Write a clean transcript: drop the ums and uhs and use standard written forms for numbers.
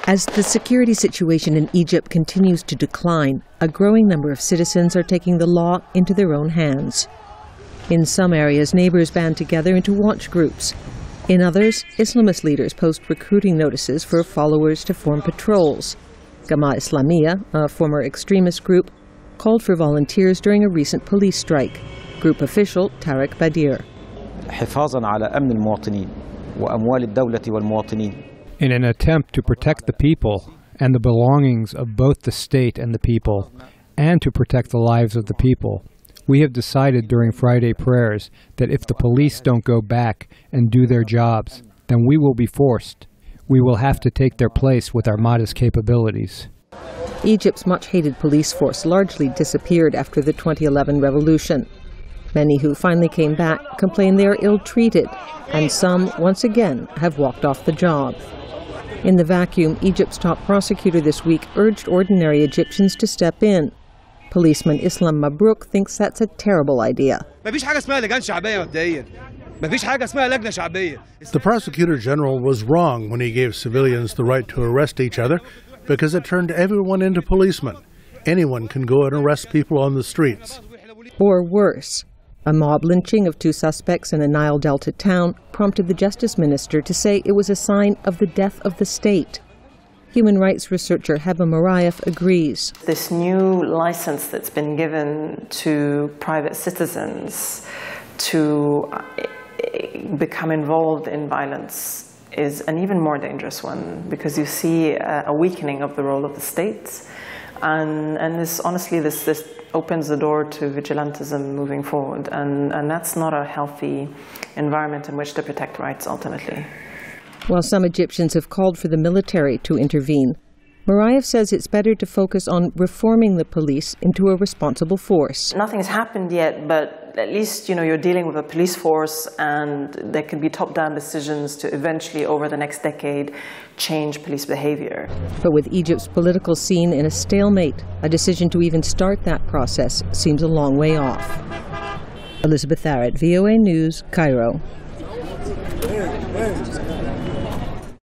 As the security situation in Egypt continues to decline, a growing number of citizens are taking the law into their own hands. In some areas, neighbors band together into watch groups. In others, Islamist leaders post recruiting notices for followers to form patrols. Gama Islamiyah, a former extremist group, called for volunteers during a recent police strike. Group official Tariq Badir. حفاظاً على أمن المواطنين وأموال الدولة والمواطنين. In an attempt to protect the people and the belongings of both the state and the people, and to protect the lives of the people, we have decided during Friday prayers that if the police don't go back and do their jobs, then we will be forced. We will have to take their place with our modest capabilities. Egypt's much-hated police force largely disappeared after the 2011 revolution. Many who finally came back complain they are ill-treated, and some, once again, have walked off the job. In the vacuum, Egypt's top prosecutor this week urged ordinary Egyptians to step in. Policeman Islam Mabrouk thinks that's a terrible idea. The prosecutor general was wrong when he gave civilians the right to arrest each other because it turned everyone into policemen. Anyone can go and arrest people on the streets. Or worse. A mob lynching of 2 suspects in a Nile Delta town prompted the justice minister to say it was a sign of the death of the state. Human rights researcher Heba Marayev agrees. This new license that's been given to private citizens to become involved in violence is an even more dangerous one, because you see a weakening of the role of the state. And this opens the door to vigilantism moving forward, and that's not a healthy environment in which to protect rights ultimately. While some Egyptians have called for the military to intervene, Marayev says it's better to focus on reforming the police into a responsible force. Nothing's happened yet, but at least you're dealing with a police force, and there can be top-down decisions to eventually, over the next decade, change police behavior. But with Egypt's political scene in a stalemate, a decision to even start that process seems a long way off. Elizabeth Arrott, VOA News, Cairo.